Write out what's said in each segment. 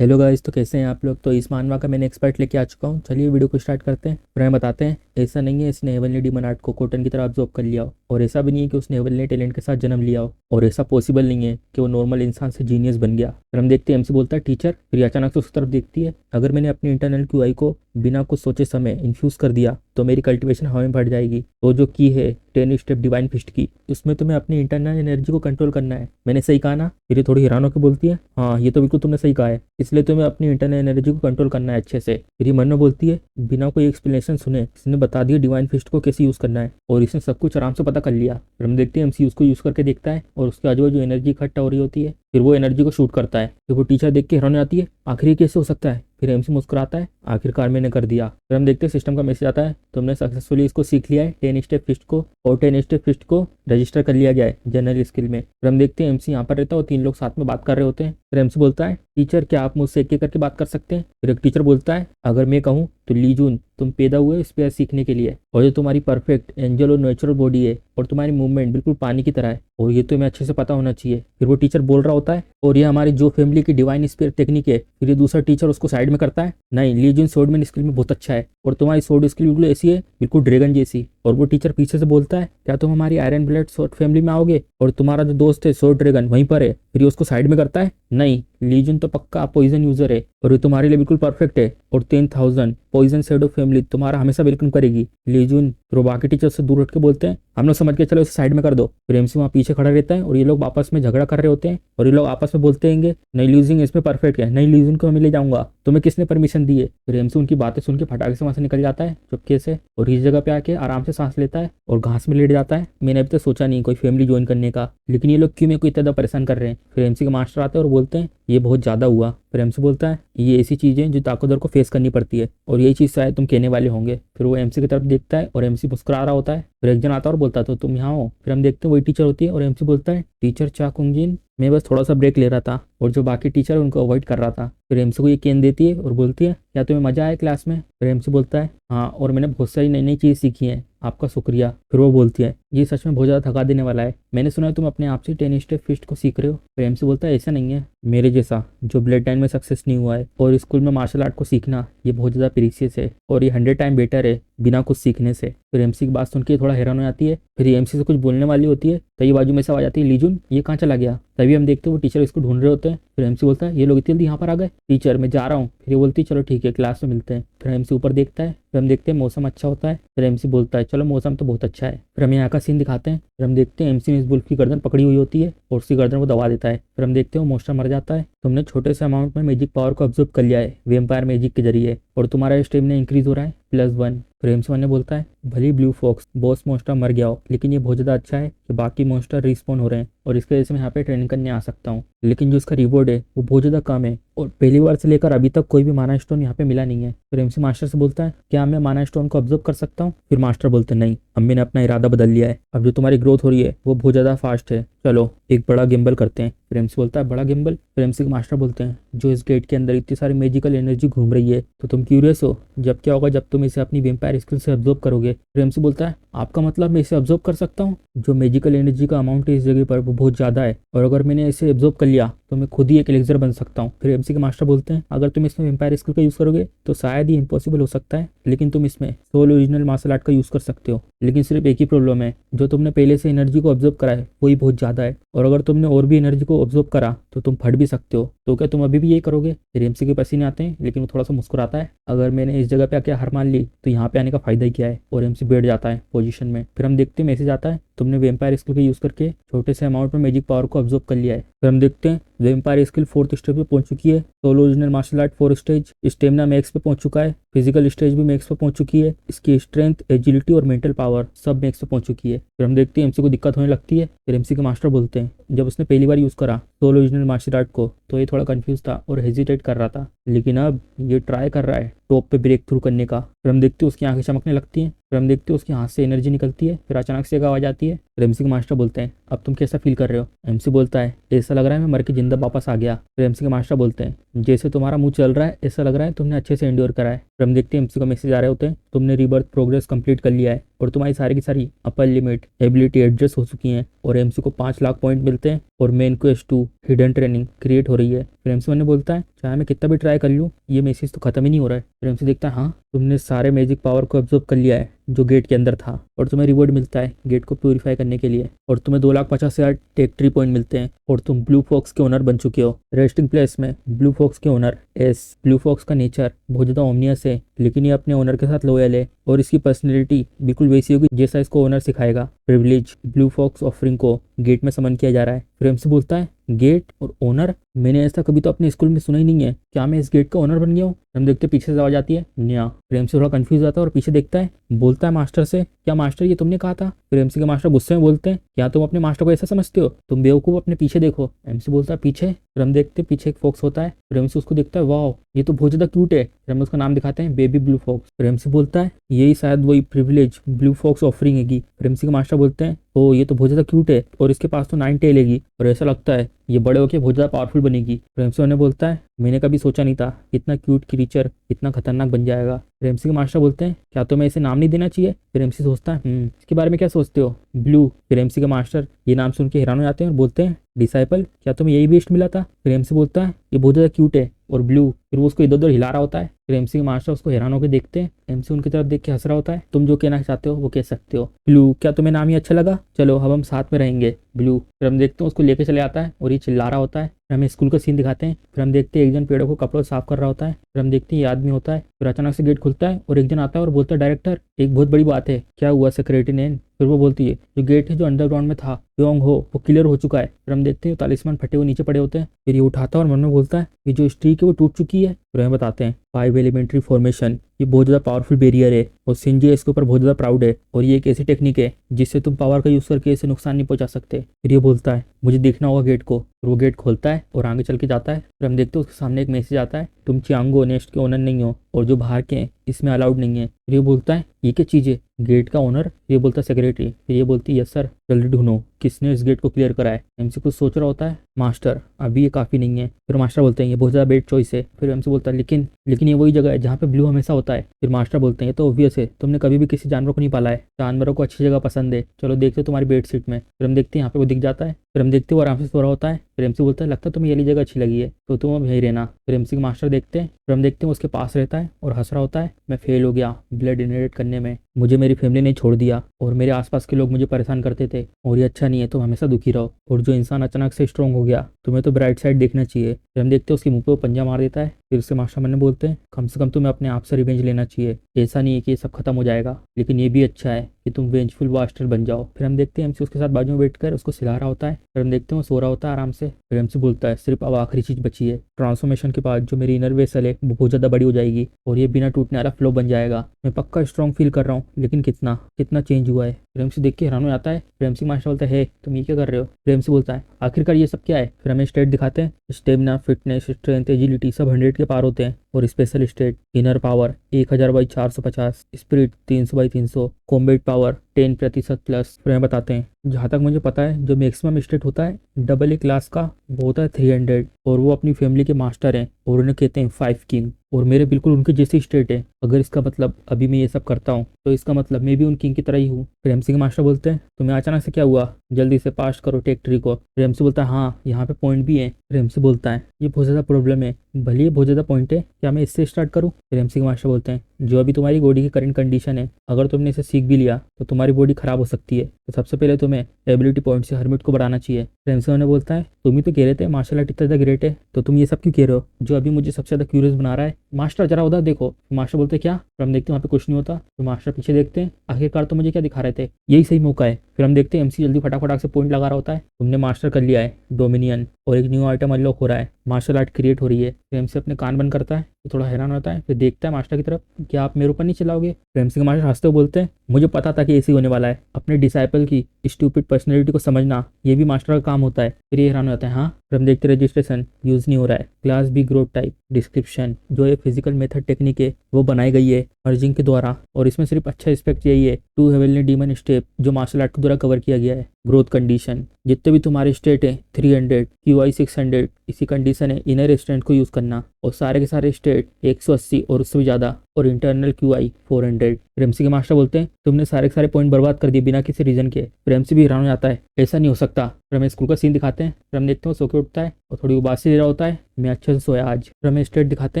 Hello guys, तो कैसे हैं आप लोग। तो इस मानवा का मैंने एक्सपर्ट लेके आ चुका हूँ। चलिए वीडियो को स्टार्ट करते हैं। फिर हमें बताते हैं ऐसा नहीं है इसने हेवन ने डीमन आर्ट को कॉटन की तरह ऑब्जॉर्व कर लिया हो, और ऐसा भी नहीं है कि उसने हेवन ने टैलेंट के साथ जन्म लिया हो, और ऐसा पॉसिबल नहीं है कि वो नॉर्मल इंसान से जीनियस बन गया। फिर हम देखते हैं एमसी बोलता है टीचर, फिर अचानक से उसकी तरफ देखती है। अगर मैंने अपनी इंटरनल क्यूआई को बिना कुछ सोचे समय इन्फ्यूज कर दिया तो मेरी कल्टिवेशन हवा में बढ़ जाएगी। तो जो की है 10 स्टेप डिवाइन फिस्ट की, उसमें तुम्हें अपनी इंटरनल एनर्जी को कंट्रोल करना है। मैंने सही कहा ना। फिर ये थोड़ी हैरान होकर बोलती है हाँ ये तो बिल्कुल तुमने सही कहा है, इसलिए तुम्हें अपनी इंटरनल एनर्जी को कंट्रोल करना है अच्छे से। फिर ये मन में बोलती है बिना कोई एक्सप्लेनेशन सुने इसने बता दिया डिवाइन फिस्ट को कैसे यूज करना है, और इसने सब कुछ आराम से पता कर लिया। फिर हम देखते हैं एमसी उसको यूज करके देखता है और उसके आजू बाजू एनर्जी इकट्ठा हो रही होती है। फिर वो एनर्जी को शूट करता है। फिर वो टीचर देख के हैरान हो जाती है, आखिर ये कैसे हो सकता है। फिर एमसी मुस्कुराता है, आखिरकार मैंने कर दिया। फिर हम देखते हैं सिस्टम का मैसेज आता है, तुमने सक्सेसफुली इसको सीख लिया है 10 स्टेप फिस्ट को, और 10 स्टेप फिस्ट को रजिस्टर कर लिया गया है जनरल स्किल में। फिर हम देखते हैं एमसी यहाँ पर रहता है और 3 लोग साथ में बात कर रहे होते हैं। फिर एमसी बोलता है टीचर क्या आप मुझसे एक एक करके बात कर सकते हैं। फिर एक टीचर बोलता है अगर मैं कहूँ तो लीजून तुम पैदा हुए स्पेयर सीखने के लिए, और जो तुम्हारी परफेक्ट एंजल और नेचुरल बॉडी है और तुम्हारी मूवमेंट बिल्कुल पानी की तरह है, और ये तुम्हें अच्छे से पता होना चाहिए। फिर वो टीचर बोल रहा होता है और ये हमारी जो फैमिली की डिवाइन स्पिरिट टेक्निक है। फिर ये दूसरा टीचर उसको साइड में करता है, नहीं लीजून स्वॉर्डमैन स्किल में बहुत अच्छा है, और तुम्हारी स्वॉर्ड स्किल बिल्कुल ऐसी है बिल्कुल ड्रैगन जैसी। और वो टीचर पीछे से बोलता है क्या तुम हमारी आयरन ब्लड स्वॉर्ड फैमिली में आओगे, और तुम्हारा जो दोस्त है स्वॉर्ड ड्रैगन वहीं पर है। फिर ये उसको साइड में करता है, नहीं लीजन तो पक्का पॉइजन यूजर है और ये तुम्हारे लिए बिल्कुल परफेक्ट है, और 10,000 पॉइजन शेडो फैमिली तुम्हारा हमेशा वेलकम करेगी लीजून। फिर वो बाकी टीचर से दूर हट के बोलते हैं हम लोग समझ के चलो इसे साइड में कर दो। फिर एमसी वहाँ पीछे खड़ा रहता है और ये लोग आपस में झगड़ा कर रहे होते हैं, और ये लोग आपस में बोलते हैं नहीं लीजिंग इसमें परफेक्ट है, नहीं लीजिंग को मैं ले जाऊंगा, तुम्हें किसने परमिशन दी है। फिर एमसी उनकी बातें सुन के फटाके से वहां से निकल जाता है चुपके से, और इस जगह पे आके आराम से सांस लेता है और घास में लेट जाता है। मैंने अभी तक सोचा नहीं कोई फैमिली ज्वाइन करने का, लेकिन ये लोग क्यों मेरे को इतना परेशान कर रहे हैं। फिर एमसी के मास्टर आते हैं और बोलते हैं ये बहुत ज्यादा हुआ। फिर एमसी बोलता है ये ऐसी चीजें जो ताकतवर को फेस करनी पड़ती है, और यही चीज शायद तुम कहने वाले होंगे। फिर वो एमसी की तरफ देखता है और एमसी मुस्कुरा रहा होता है। फिर एक जन आता है और बोलता है तो तुम यहाँ हो। फिर हम देखते हैं वही टीचर होती है और एमसी बोलता है टीचर चा कुंगजिन मैं बस थोड़ा सा ब्रेक ले रहा था, और जो बाकी टीचर है उनको अवॉइड कर रहा था। फिर एमसी को ये केन देती है और बोलती है क्या तुम्हें मजा आया क्लास में। फिर एमसी बोलता है हाँ, और मैंने बहुत सारी नई नई चीज सीखी है, आपका शुक्रिया। फिर वो बोलती है ये सच में बहुत ज्यादा थका देने वाला है, मैंने सुना है तुम अपने आप से 10 स्टेप फिस्ट को सीख रहे हो। फिर एमसी बोलता है ऐसा नहीं है, मेरे जैसा जो ब्लड टाइम में सक्सेस नहीं हुआ है और स्कूल में मार्शल आर्ट को सीखना ये बहुत ज्यादा प्रीसियस है, और ये 100 टाइम बेटर है बिना कुछ सीखने से। फिर एमसी की बात सुन के थोड़ा हैरान हो जाती है। फिर एमसी से कुछ बोलने वाली होती है तो ये बाजू में से आवाज आती है लीजून ये कहाँ चला गया। तभी हम देखते हैं वो टीचर इसको ढूंढ रहे होते हैं। फिर एमसी बोलता है ये लोग इतनी जल्दी यहाँ पर आ गए, टीचर मैं जा रहा हूँ। फिर ये बोलती है चलो ठीक है क्लास में मिलते हैं। फिर एमसी ऊपर देखता है, फिर हम देखते हैं मौसम अच्छा होता है। फिर एमसी बोलता है चलो मौसम तो बहुत अच्छा है। फिर हम यहाँ का सीन दिखाते हैं। फिर हम देखते हैं एमसी ने इस बुल्फ की गर्दन पकड़ी हुई होती है और उसकी गर्दन को दबा देता है। फिर हम देखते हैं वो मोस्टर मर जाता है। तुमने छोटे से अमाउंट में मैजिक पावर को ऑब्जर्व कर लिया है वेम्पायर मैजिक के जरिए, और तुम्हारा स्टेमिना इंक्रीज हो रहा है +1। फिर एमसी ने बोलता है भले ब्लू फॉक्स बॉस मॉन्स्टर मर गया हो, लेकिन ये बहुत ज़्यादा अच्छा है कि बाकी मॉन्स्टर रिस्पॉन हो रहे हैं, और इसकी वजह से मैं यहाँ पे ट्रेनिंग करने आ सकता हूँ। लेकिन जो इसका रिवॉर्ड है वो बहुत ज़्यादा कम है, और पहली बार से लेकर अभी तक कोई भी माना स्टोन यहाँ पे मिला नहीं है। फिर एमसी मास्टर से बोलता है क्या मैं माना स्टोन को ऑब्जर्व कर सकता हूँ। फिर मास्टर बोलते हैं नहीं, अब मैंने अपना इरादा बदल लिया है, अब जो तुम्हारी ग्रोथ हो रही है वो बहुत ज़्यादा फास्ट है, चलो एक बड़ा गेम्बल करते हैं। फिर एमसी बोलता है बड़ा गेम्बल। फिर एमसी के मास्टर बोलते हैं जो इस गेट के अंदर इतनी सारी मैजिकल एनर्जी घूम रही है तो तुम क्यूरियस हो जब क्या होगा जब तुम इसे अपनी वेम्पायर स्किल से ऑब्जर्व करोगे। फिर एमसी बोलता है आपका मतलब मैं इसे ऑब्जर्व कर सकता हूँ, जो मैजिकल एनर्जी का अमाउंट है इस जगह पर वो बहुत ज्यादा है, और अगर मैंने इसे ऑब्जर्व कर लिया तो मैं खुद ही एक एलिक्सर बन सकता हूँ। फिर एमसी के मास्टर बोलते हैं अगर तुम इसमें वेम्पायर स्किल का यूज करोगे तो शायद ही इम्पॉसिबल हो सकता है, लेकिन तुम इसमें सोल ओरिजिनल मार्शल आर्ट का यूज कर सकते हो। लेकिन सिर्फ एक ही प्रॉब्लम है, जो तुमने पहले से एनर्जी को ऑब्जर्व करा है वही बहुत ज्यादा है, और अगर तुमने और भी एनर्जी को ऑब्जर्व करा तो तुम फट भी सकते हो, तो क्या तुम अभी भी यही करोगे। फिर एमसी के पसीने आते हैं, लेकिन वो थोड़ा सा मुस्कुराता है अगर मैंने इस जगह पे आके हार मान ली तो यहाँ पे आने का फायदा ही क्या है, और एमसी बैठ जाता है पोजीशन में। फिर हम देखते हैं मैसेज आता है तुमने वेम्पायर स्किल का यूज करके छोटे से अमाउंट में मैजिक पावर को ऑब्जर्व कर लिया है। फिर हम देखते हैं वेम्पायर स्किल 4th स्टेज पे पहुंच चुकी है, solo original martial art 4 stage, stamina max पे पहुंच चुका है, फिजिकल स्टेज भी मैक्स पे पहुंच चुकी है, इसकी स्ट्रेंथ एजिलिटी और मेंटल पावर सब मैक्स पे पहुंच चुकी है। फिर हम देखते हैं एमसी को दिक्कत होने लगती है। फिर एमसी के मास्टर बोलते हैं जब उसने पहली बार यूज करा सोलो ओरिजिनल मार्शल आर्ट को तो ये थोड़ा कंफ्यूज था और हेजिटेट कर रहा था, लेकिन अब ये ट्राई कर रहा है टॉप पे ब्रेक थ्रू करने का। फिर हम देखते हैं उसकी आंखें चमकने लगती हैं। फिर हम देखते हैं उसके हाथ से एनर्जी निकलती है। फिर अचानक से एक आवाज आती है। फिर एमसी के मास्टर बोलते हैं अब तुम कैसा फील कर रहे हो। एमसी बोलता है ऐसा लग रहा है मैं मर के जिंदा वापस आ गया। फिर एमसी के मास्टर बोलते हैं जैसे तुम्हारा मुंह चल रहा है ऐसा लग रहा है तुमने अच्छे से एंड्योर करा है। फिर हम देखते हैं एमसी का मैसेज आ रहे होते हैं तुमने रीबर्थ प्रोग्रेस कंप्लीट कर लिया है और तुम्हारी सारी की सारी अपर लिमिट एबिलिटी एडजस्ट हो चुकी हैं, और एमसी को 5 लाख पॉइंट मिलते हैं और main quest 2 hidden training create हो रही है। फिर एमसी ने बोलता है चाहे मैं कितना भी ट्राई कर लूँ ये मैसेज तो खत्म ही नहीं हो रहा है। फिर एमसी देखता है हाँ तुमने सारे मैजिक पावर को एब्जॉर्ब कर लिया है जो गेट के अंदर था, और तुम्हें रिवॉर्ड मिलता है गेट को प्यूरिफाई करने के लिए, और तुम्हें 2,50,000 टेक ट्री पॉइंट मिलते हैं, और तुम ब्लू फॉक्स के ओनर बन चुके हो। रेस्टिंग प्लेस में ब्लू फॉक्स के ओनर एस। ब्लू फॉक्स का नेचर बहुत ज़्यादा ओमनियस है, लेकिन ये अपने ओनर के साथ लॉयल है, और इसकी पर्सनैलिटी बिल्कुल वैसी होगी जैसा इसको ओनर सिखाएगा। प्रिविलेज ब्लू फॉक्स ऑफरिंग को गेट में समन किया जा रहा है। फ्रेम से बोलता है गेट और ओनर, मैंने ऐसा कभी तो अपने स्कूल में सुना ही नहीं है, क्या मैं इस गेट का ओनर बन गया हूँ? हम देखते पीछे से आवाज आती है न्या। प्रेम से थोड़ा कंफ्यूज आता है और पीछे देखता है, बोलता है मास्टर से, क्या मास्टर ये तुमने कहा था? फिर एमसी के मास्टर गुस्से में बोलते हैं, क्या तुम अपने मास्टर को ऐसा समझते हो? तुम बेवकूफ, अपने पीछे देखो। एमसी बोलता है पीछे? फिर हम देखते पीछे एक फॉक्स होता है। फिर एमसी उसको देखता है, वाह ये तो बहुत ज्यादा क्यूट है। फिर हम उसका नाम दिखाते हैं बेबी ब्लू फॉक्स। फिर एमसी बोलता है यही शायद वही प्रिविलेज ब्लू फॉक्स ऑफरिंग हैगी। फिर एमसी के मास्टर बोलते हैं ओ ये तो बहुत ज्यादा क्यूट है, और इसके पास तो 9 टेल हैगी, और ऐसा लगता है ये बड़े होकर बहुत ज्यादा पावरफुल बनेगी। प्रेमसी उन्हें बोलता है मैंने कभी सोचा नहीं था इतना क्यूट क्रीचर इतना खतरनाक बन जाएगा। प्रेमसी के मास्टर बोलते हैं क्या तुम्हें इसे नाम नहीं देना चाहिए? प्रेमसी सोचता है इसके बारे में क्या सोचते हो? ब्लू। प्रेमसी के मास्टर ये नाम सुन के हैरान हो जाते हैं और बोलते हैं डिसाइपल क्या तुम्हें यही बेस्ट मिला था? प्रेमसी बोलता है ये बहुत ज्यादा क्यूट है, और ब्लू। फिर वो उसको इधर उधर हिला रहा होता है। फिर एमसी के मास्टर उसको हैरान होकर देखते हैं। एमसी उनकी तरफ देख के हंस रहा होता है, तुम जो कहना चाहते हो वो कह सकते हो। ब्लू क्या तुम्हें नाम ही अच्छा लगा? चलो अब हम साथ में रहेंगे ब्लू। फिर हम देखते हैं उसको लेके चले आता है और ये चिल्ला रहा होता है। फिर हमें स्कूल का सीन दिखाते हैं। फिर हम देखते हैं एक जन पेड़ों को कपड़ों से साफ कर रहा होता है। फिर हम देखते हैं ये आदमी होता है। फिर अचानक से गेट खुलता है और एक जन आता है और बोलता है डायरेक्टर एक बहुत बड़ी बात है। क्या हुआ सेक्रेटरी ने? फिर वो बोलती है जो गेट है जो अंडरग्राउंड में था योंग हो वो क्लियर हो चुका है। फिर हम देखते हैं तालिस्मान फटे हुए नीचे पड़े होते हैं। फिर ये उठाता है और मन में बोलता है ये जो स्ट्रीक है वो टूट चुकी है। फिर हमें बताते हैं 5 एलिमेंट्री फॉर्मेशन, ये बहुत ज़्यादा पावरफुल बैरियर है और सिंजी इसके ऊपर बहुत ज़्यादा प्राउड है, और ये एक ऐसी टेक्निक है जिससे तुम पावर का यूज़ करके इसे नुकसान नहीं पहुंचा सकते। फिर ये बोलता है मुझे देखना होगा गेट को। फिर वो गेट खोलता है और आगे चल के जाता है। फिर हम देखते हैं उसके सामने एक मैसेज आता है, तुम चियांगो नेस्ट के ओनर नहीं हो, और जो बाहर के हैं इसमें अलाउड नहीं है। फिर ये बोलता है ये क्या चीज़ है? गेट का ओनर? ये बोलता है सेक्रेटरी। फिर ये बोलती है यस सर, जल्दी ढूंढो किसने इस गेट को क्लियर करा है। एमसी कुछ सोच रहा होता है, मास्टर अभी ये काफ़ी नहीं है। फिर मास्टर बोलते हैं ये बहुत ज़्यादा बेड चॉइस है। फिर एमसी बोलता है लेकिन ये वही जगह है जहाँ पे ब्लू हमेशा होता है। फिर मास्टर बोलते हैं ये तो ऑब्वियस है, तुमने कभी भी किसी जानवर को नहीं पाला है, जानवरों को अच्छी जगह पसंद है, चलो देखते हो तुम्हारी बेड सीट में। फिर हम देखते हैं यहाँ पे वो दिख जाता है। फिर हम देखते हैं वो आराम से सो रहा होता है। फिर एमसी बोलता है लगता है तुम्हें ये जगह अच्छी लगी है तो तुम अब यहीं रहना। फिर एमसी के मास्टर देखते हैं। फिर हम देखते हैं उसके पास रहता है और हंस रहा होता है, मैं फेल हो गया ब्लड इनहेरिट करने में, मुझे मेरी फैमिली ने छोड़ दिया और मेरे आसपास के लोग मुझे परेशान करते थे, और ये अच्छा नहीं है, तुम हमेशा दुखी रहो। और जो इंसान अचानक से स्ट्रांग हो गया तुम्हें तो ब्राइट साइड देखना चाहिए। फिर हम देखते हैं उसके मुंह पे वो पंजा मार देता है। फिर उसके मास्टर मन बोलते हैं कम से कम तुम्हें अपने आप से रिवेंज लेना चाहिए, ऐसा नहीं है कि ये सब खत्म हो जाएगा, लेकिन ये भी अच्छा है कि तुम वेंजफुल वास्टर बन जाओ। फिर हम देखते हैं एमसी उसके साथ बाजू में बैठकर उसको सिला रहा होता है। फिर हम देखते हैं वो सो रहा होता है आराम से। फिर एमसी बोलता है सिर्फ अब आखिरी चीज बची है, ट्रांसफॉर्मेशन के बाद जो मेरी इनर वेसल है वो बहुत ज्यादा बड़ी हो जाएगी और ये बिना टूटने वाला फ्लो बन जाएगा। मैं पक्का स्ट्रॉन्ग फील कर रहा हूँ, लेकिन कितना कितना चेंज हुआ है। फिर एमसी देख के हैरान हो जाता है। फिर एमसी मास्टर बोलता है तुम ये क्या कर रहे हो? फिर एमसी बोलता है आखिरकार ये सब क्या है? फिर हमें स्टेट दिखाते हैं, स्टेमिना, फिटनेस, स्ट्रेंथ, एजिलिटी सब 100 के पार होते हैं, और special state inner power 1000/450, spirit 300/300, combat power 10% plus. फिर हमें बताते हैं जहाँ तक मुझे पता है जो मैक्सिमम स्टेट होता है AA क्लास का वो होता है 300, और वो अपनी फैमिली के मास्टर हैं और उन्हें कहते हैं 5 किंग, और मेरे बिल्कुल उनकी जैसी स्टेट है। अगर इसका मतलब अभी मैं ये सब करता हूँ तो इसका मतलब मैं भी उन किंग की तरह ही हूँ। फिर एमसी के मास्टर बोलते हैं तुम्हें अचानक से क्या हुआ, जल्दी से पास करो टेक ट्री को। फिर एमसी बोलता है हाँ यहाँ पे पॉइंट भी है। फिर एमसी बोलता है ये बहुत ज़्यादा प्रॉब्लम है, भले ये बहुत ज़्यादा पॉइंट है, क्या मैं इससे स्टार्ट करूँ? फिर एमसी के मास्टर बोलते हैं जो अभी तुम्हारी बॉडी की करंट कंडीशन है, अगर तुमने इसे सीख भी लिया तो तुम्हारी बॉडी खराब हो सकती है, तो सबसे पहले तुम्हें एबिलिटी पॉइंट से हर्मिट को बढ़ाना चाहिए। फिर एमसी उन्हें बोलता है तुम ही तो कह रहे थे मार्शल आर्ट इतना ज़्यादा ग्रेट है, तो तुम ये सब क्यों कह रहे हो जो अभी मुझे सबसे ज़्यादा क्यूरियस बना रहा है? मास्टर जरा उधर देखो। मास्टर बोलते क्या? फिर हम देखते हैं वहाँ पे कुछ नहीं होता। तो मास्टर पीछे देखते हैं, आखिरकार तो मुझे क्या दिखा रहे थे, यही सही मौका है। फिर हम देखते हैं एमसी जल्दी फटाफट से पॉइंट लगा रहा होता है, तुमने मास्टर कर लिया है डोमिनियन, और एक न्यू आइटम अनलॉक हो रहा है, मार्शल आर्ट क्रिएट हो रही है। फिर एमसी अपने कान बंद करता है तो थोड़ा हैरान होता है। फिर देखता है मास्टर की तरफ, क्या आप मेरे ऊपर नहीं चलाओगे? फिर एमसी के मास्टर हंसते हुए बोलते हैं मुझे पता था कि ऐसे होने वाला है, अपने डिसाइपल की स्टूपिड पर्सनैलिटी को समझना ये भी मास्टर का काम होता है। फिर ये हैरान हो जाता है हाँ। फिर हम देखते रजिस्ट्रेशन यूज नहीं हो रहा है, class B growth type description, जो ये फिजिकल मेथड टेक्निक है वो बनाई गई है मर्जिंग के द्वारा, और इसमें सिर्फ अच्छा एस्पेक्ट यही है 2 हेवनली डीमन स्टेप जो मार्शल आर्ट के द्वारा कवर किया गया है। ग्रोथ कंडीशन जितने भी तुम्हारे स्टेट है 300, QI 600, इसी कंडीशन है इनर स्ट्रेंथ को यूज करना, और सारे के सारे स्टेट 180 और उससे भी ज्यादा, और इंटरनल QI 400। फिर एमसी के मास्टर बोलते हैं तुमने सारे के सारे पॉइंट बर्बाद कर दिए बिना किसी रीजन के। फिर एमसी भी हैरान हो जाता है, ऐसा नहीं हो सकता। फिर हमें स्कूल का सीन दिखाते हैं। फिर हम देखते हैं सो के उठता है और थोड़ी उबासी दे रहा होता है, मैं अच्छे से सोया आज। फिर हमें स्टेट दिखाते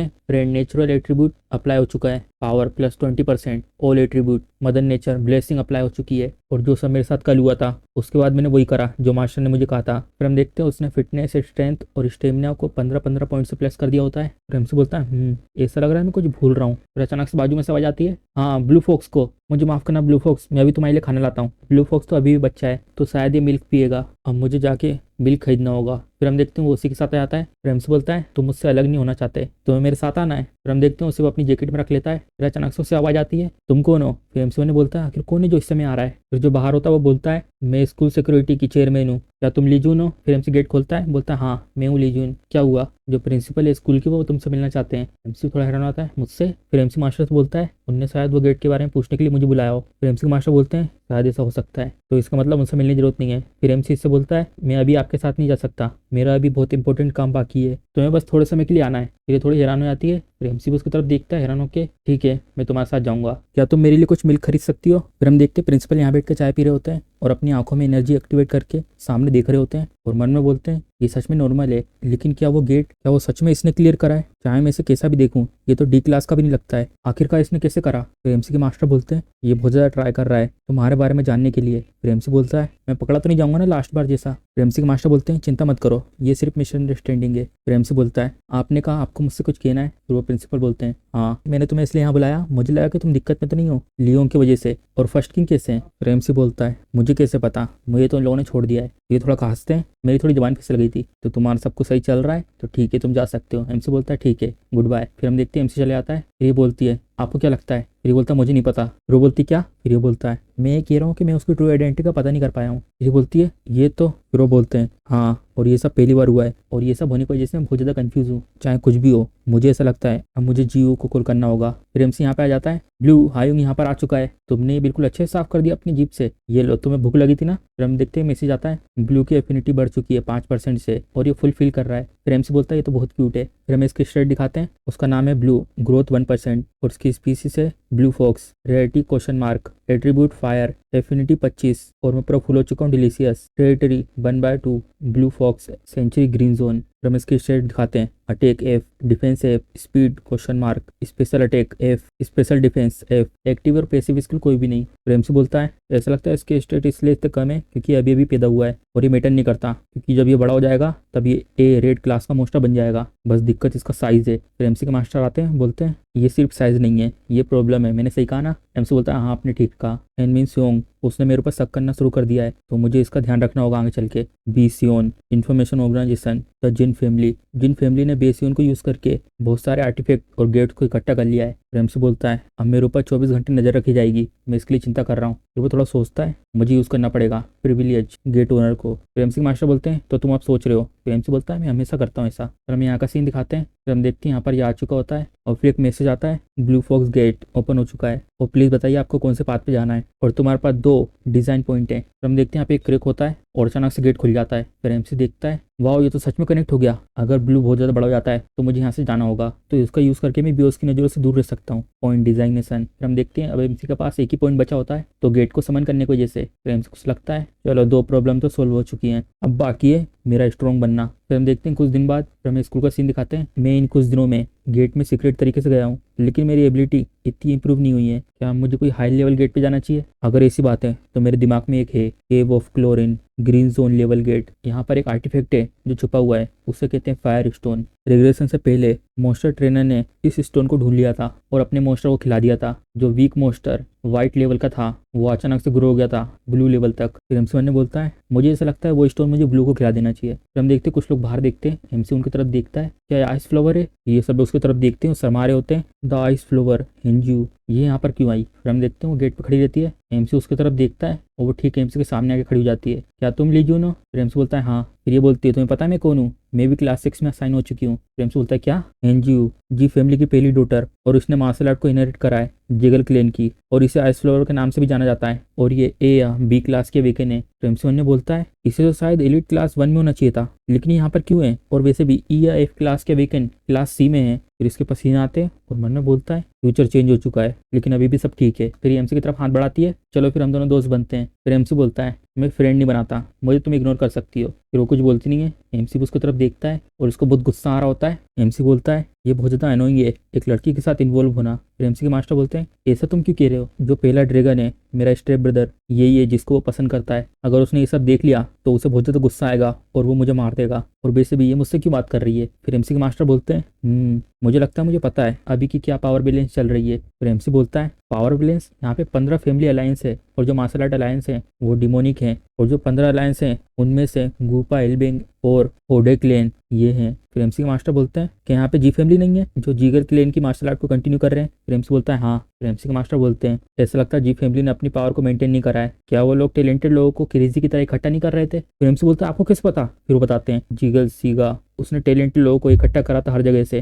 हैं, फ्रेंड नेचुरल एट्रीब्यूट अप्लाई हो चुका है, power plus 20%, all attribute mother nature blessing apply हो चुकी है। और जो सब मेरे साथ कल हुआ था उसके बाद मैंने वही करा जो मास्टर ने मुझे कहा था। फिर हम देखते हैं उसने फिटनेस, स्ट्रेंथ और स्टेमिना को 15-15 पॉइंट से प्लस कर दिया होता है। फिर हमसे बोलता है ऐसा लग रहा है मैं कुछ भूल रहा हूँ। फिर अचानक से बाजू में से आवाज आती है, हाँ ब्लू फॉक्स को मुझे माफ करना ब्लू फॉक्स, मैं अभी तुम्हारे लिए खाना लाता हूँ। ब्लू फॉक्स तो अभी भी बच्चा है तो शायद ये मिल्क पिएगा, अब मुझे जाके मिल्क खरीदना होगा। फिर हम देखते हैं वो उसी के साथ आ जाता है। फिर हमसे बोलता है तुम मुझसे अलग नहीं होना चाहते, तुम्हें मेरे साथ आना है। फिर हम देखते हैं उसे वो अपनी जैकेट में रख लेता है। फिर अचानक से उसे आवाज आती है, तुम कौन हो? फिर हमसे ने बोलता है आखिर कौन है जो इस समय आ रहा है? फिर जो बाहर होता है वो बोलता है मैं स्कूल सिक्योरिटी की चेयरमैन हूँ, क्या तुम लीजून हो? फिर हमसे गेट खोलता है, बोलता है हाँ मैं हूँ लीजून, क्या हुआ? जो प्रिंसिपल है स्कूल की वो तुमसे मिलना चाहते हैं। एमसी थोड़ा हैरान आता है मुझसे। फिर एमसी मास्टर से बोलता है उनने शायद वो गेट के बारे में पूछने के लिए मुझे बुलाया हो। फिर एमसी मास्टर बोलते हैं शायद ऐसा हो सकता है, तो इसका मतलब उनसे मिलने की जरूरत नहीं है। फिर एमसी इससे बोलता है मैं अभी आपके साथ नहीं जा सकता, मेरा अभी बहुत इंपॉर्टेंट काम बाकी है, तुम्हें बस थोड़े समय के लिए आना है। फिर ये थोड़ी हैरान हो जाती है। फिर एमसी उसकी तरफ देखता है हैरान होकर, ठीक है मैं तुम्हारे साथ जाऊंगा, क्या तुम मेरे लिए कुछ मिल्क खरीद सकती हो? फिर हम देखते हैं प्रिंसिपल यहाँ बैठ कर चाय पी रहे होते हैं और अपनी आंखों में एनर्जी एक्टिवेट करके सामने देख रहे होते हैं और मन में बोलते हैं ये सच में नॉर्मल है, लेकिन क्या वो गेट, क्या वो सच में इसने क्लियर करा है? चाहे मैं इसे कैसा भी देखूं ये तो डी क्लास का भी नहीं लगता है, आखिरकार इसने कैसे करा? फिर एमसी के मास्टर बोलते हैं ये बहुत ज़्यादा ट्राई कर रहा है तुम्हारे बारे में जानने के लिए। फिर एमसी बोलता है मैं पकड़ा तो नहीं जाऊंगा ना लास्ट बार जैसा? फिर एमसी के मास्टर बोलते हैं चिंता मत करो ये सिर्फ मिसअंडरस्टैंडिंग है। फिर एमसी बोलता है आपने कहा आपको मुझसे कुछ कहना है? फिर वो प्रिंसिपल बोलते हैं हाँ मैंने तुम्हें इसलिए यहाँ बुलाया, मुझे लगा कि तुम दिक्कत में तो नहीं हो लियोन की वजह से, और फर्स्ट किंग कैसे हैं? फिर एमसी बोलता है मुझे कैसे पता, मुझे तो उन लोगों ने छोड़ दिया है। ये थोड़ा हंसते हैं, मेरी थोड़ी जबान फिसल गई थी, तो तुम्हारा सब कुछ सही चल रहा है तो ठीक है तुम जा सकते हो। एमसी बोलता है ठीक है गुड बाय। फिर हम देखते हैं एमसी चले आता है। फिर ये बोलती है आपको क्या लगता है? फिर ये बोलता है मुझे नहीं पता। फिर वो बोलती क्या? फिर ये बोलता है मैं ये कह रहा हूँ कि मैं उसकी ट्रू आइडेंटिटी का पता नहीं कर पाया हूँ। फिर ये बोलती है ये तो, फिर वो बोलते हैं हाँ और ये सब पहली बार हुआ है और ये सब होने की वजह से मैं बहुत ज़्यादा कंफ्यूज हूँ, चाहे कुछ भी हो मुझे ऐसा लगता है अब मुझे जीओ को कॉल करना होगा। फिर एमसी यहाँ पे आ जाता है, ब्लू हायुंग यहाँ पर आ चुका है, तुमने ये बिल्कुल अच्छे से साफ कर दिया अपनी जीप से, ये लो तुम्हें भूख लगी थी ना? फिर हम देखते हैं मैसेज आता है ब्लू की एफिनिटी बढ़ चुकी है 5% से और ये फुल कर रहा है। फिर एमसी बोलता है ये तो बहुत क्यूट है। फिर हमें इसकी स्टेट दिखाते हैं, उसका नाम है ब्लू, ग्रोथ 1% और उसकी स्पीसीज है blue fox, rarity question mark, attribute fire, affinity 25 और मैं पूरा फुल हो चुका हूँ delicious, territory 1/2, blue fox, century green zone. फिर हम इसकी स्टेट दिखाते हैं, attack F, defence F, speed question mark, special attack F, special defence F, active और पैसिव स्किल कोई भी नहीं। फिर एमसी बोलता है ऐसा लगता है इसके स्टेट इसलिए इतने कम है क्योंकि अभी अभी पैदा हुआ है और ये मैटर नहीं करता, क्योंकि जब ये बड़ा हो जाएगा तब ये ए रेड क्लास का मोस्टर बन जाएगा, बस दिक्कत इसका साइज है। फिर एमसी के मास्टर आते हैं, बोलते हैं ये सिर्फ साइज नहीं है ये प्रॉब्लम है, मैंने सही कहा ना? एमसी बोलता है हाँ आपने ठीक कहा। एन मीन सियोंग, उसने मेरे ऊपर शक करना शुरू कर दिया है तो मुझे इसका ध्यान रखना होगा आगे चल के। बी सियोन, इन्फॉर्मेशन ऑर्गेनाइजेशन द जिन फैमिली, जिन फैमिली ने बेसियोन को यूज करके बहुत सारे आर्टिफैक्ट और गेट्स को इकट्ठा कर लिया है। एमसी बोलता है अब मेरे ऊपर 24 घंटे नजर रखी जाएगी, मैं इसके लिए चिंता कर रहा हूँ। फिर वो थोड़ा सोचता है मुझे यूज करना पड़ेगा प्रिविलेज गेट ओनर को। फिर एमसी मास्टर बोलते हैं तो तुम आप सोच रहे हो? फिर एमसी बोलता है मैं हमेशा करता हूँ ऐसा। फिर हम यहाँ का सीन दिखाते हैं। फिर हम देखते हैं यहाँ पर ये आ चुका होता है और फिर एक मैसेज आता है ब्लू फॉक्स गेट ओपन हो चुका है और प्लीज बताइए आपको कौन से पाथ पे जाना है और तुम्हारे पास 2 डिजाइन पॉइंट है। फिर हम देखते हैं यहाँ पे एक क्रेक होता है और अचानक से गेट खुल जाता है। फिर एमसी देखता है वाह ये तो सच में कनेक्ट हो गया, अगर ब्लू बहुत ज़्यादा बड़ा हो जाता है तो मुझे यहाँ से जाना होगा, तो इसका यूज़ करके मैं बियोस की नज़रों से दूर रह सकता हूँ। Point designation. फिर हम देखते हैं अब एमसी के पास एक ही पॉइंट बचा होता है तो गेट को समन करने की वजह से फिर एमसी कुछ लगता है चलो 2 प्रॉब्लम तो सोल्व हो चुकी हैं, अब बाकी है मेरा स्ट्रॉन्ग बनना। फिर हम देखते हैं कुछ दिन बाद फिर हमें स्कूल का सीन दिखाते हैं, मैं इन कुछ दिनों में गेट में सीक्रेट तरीके से गया हूँ लेकिन मेरी एबिलिटी इतनी इंप्रूव नहीं हुई है, क्या मुझे कोई हाई लेवल गेट पे जाना चाहिए? अगर ऐसी बात है तो मेरे दिमाग में एक है cave of chlorine green zone level gate, यहाँ पर एक आर्टिफैक्ट है जो छुपा हुआ है, उसे कहते हैं फायर स्टोन। रेगुलेशन से पहले मोस्टर ट्रेनर ने इस स्टोन को ढूंढ लिया था और अपने मोस्टर को खिला दिया था। जो वीक मोस्टर व्हाइट लेवल का था वो अचानक से ग्रो हो गया था ब्लू लेवल तक। फिर एमसी ने बोलता है मुझे ऐसा लगता है वो स्टोन मुझे ब्लू को खिला देना चाहिए। फिर हम देखते हैं कुछ लोग बाहर देखते हैं, एमसी उनकी तरफ देखता है क्या आइस फ्लावर है, ये सब उसकी तरफ देखते हैं शर्मा रहे होते हैं। द आइस फ्लावर हिंजू ये यहाँ पर क्यों आई? फिर हम देखते हैं वो गेट पे खड़ी रहती है, एमसी उसकी तरफ देखता है और वो ठीक एमसी के सामने आके खड़ी हो जाती है, क्या तुम लीजून हो? फिर एमसी बोलता है हाँ। फिर ये बोलती है तुम्हें पता है मैं कौन हूँ? मैं भी क्लास 6 में असाइन हो चुकी हूँ। फिर एमसी बोलता है क्या? एनजीयू जी फैमिली की पहली डॉटर और उसने मार्शल आर्ट को इनहेरिट करा है, जिगल क्लेन की, और इसे आइस फ्लोवर के नाम से भी जाना जाता है, और ये ए या बी क्लास के वेकन है। तो MC1 ने बोलता है इसे तो शायद एलिट क्लास 1 में होना चाहिए था, लेकिन यहाँ पर क्यों है, और वैसे भी ई या F क्लास के वेकन क्लास C में है। फिर इसके पसीना आते हैं और मन में बोलता है फ्यूचर चेंज हो चुका है, लेकिन अभी भी सब ठीक है। फिर MC की तरफ हाथ बढ़ाती है, चलो फिर हम दोनों दोस्त बनते हैं। फिर MC बोलता है मैं फ्रेंड नहीं बनाता, मुझे तुम इग्नोर कर सकती हो। फिर वो कुछ बोलती नहीं है। MC भी उसकी तरफ देखता है और उसको बहुत गुस्सा आ रहा होता है। MC बोलता है ये बहुत ज़्यादा अनोइंग है एक लड़की के साथ इन्वॉल्व होना। फिर MC के मास्टर बोलते हैं ऐसा तुम क्यों कह रहे हो, जो पहला ड्रैगन है मेरा स्टेप ब्रदर यही है जिसको वो पसंद करता है, अगर उसने ये सब देख लिया तो उसे बहुत ज़्यादा गुस्सा आएगा और वो मुझे मार देगा, और वैसे भी ये मुझसे क्यों बात कर रही है। फिर MC के मास्टर बोलते हैं मुझे लगता है मुझे पता है अभी की क्या पावर बैलेंस चल रही है। फिर MC बोलता है पावर बैलेंस, यहाँ पे 15 फैमिली अलायंस है और जो मार्शल आर्ट अलायंस है वो डिमोनिक है, और जो 15 अलायंस हैं उनमें से गुपा एल्बिंग और ओडे क्लेन ये हैं। फिर MC के मास्टर बोलते हैं कि यहाँ पे जी फैमिली नहीं है जो जीगर क्लेन की मार्शल आर्ट को कंटिन्यू कर रहे हैं। फिर MC बोलता है हाँ। फिर MC के मास्टर बोलते हैं ऐसा लगता है जी फैमिली ने अपनी पावर को मेंटेन नहीं करा है, क्या वो लोग टैलेंटेड लोगों को क्रेजी की तरह इकट्ठा नहीं कर रहे थे। फिर MC बोलता है आपको कैसे पता। फिर वो बताते हैं जीगल सीगा उसने टैलेंटेड लोगों को इकट्ठा करा था हर जगह से,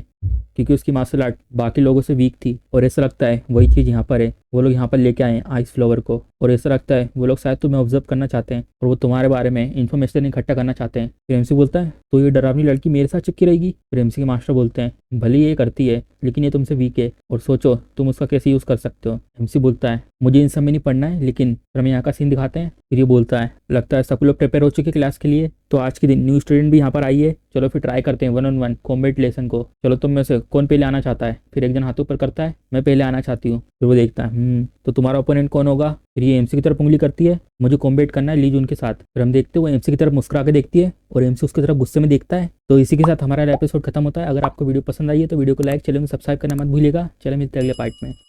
क्योंकि उसकी मार्शल आर्ट बाकी लोगों से वीक थी, और ऐसा लगता है वही चीज़ यहाँ पर है, वो लोग यहाँ पर लेके आए हैं आइस फ्लावर को, और ऐसा लगता है वो लोग शायद तुम्हें ऑब्जर्व करना चाहते हैं और वो तुम्हारे बारे में इन्फॉर्मेशन इकट्ठा करना चाहते हैं। फिर MC बोलता है तो ये डरावनी लड़की मेरे साथ चिपकी रहेगी। फिर MC के मास्टर बोलते हैं भले ये करती है लेकिन ये तुमसे वीक है, और सोचो तुम उसका कैसे यूज़ कर सकते हो। MC बोलता है मुझे इन सब में नहीं पढ़ना है, लेकिन फिर हमें यहाँ का सीन दिखाते हैं। फिर ये बोलता है लगता है सब लोग प्रिपेयर हो चुके क्लास के लिए, तो आज के दिन न्यू स्टूडेंट भी यहाँ पर आई है, चलो फिर ट्राई करते हैं 1-on-1 कॉम्बैट लेसन को। चलो तुम में से कौन पहले आना चाहता है। फिर एक जन हाथ ऊपर करता है मैं पहले आना चाहती हूँ। फिर वो देखता है तो तुम्हारा ओपोनेंट कौन होगा। फिर ये MC की तरफ उंगली करती है मुझे कॉम्बैट करना है ली जून के साथ। फिर हम देखते हुए MC की तरफ मुस्कुरा के देखती है और MC उसकी तरफ गुस्से में देखता है। तो इसी के साथ हमारा एपिसोड खत्म होता है। अगर आपको वीडियो पसंद आई है तो वीडियो को लाइक, चैनल को सब्सक्राइब करना मत भूलिएगा। चलो मिलते हैं अगले पार्ट में।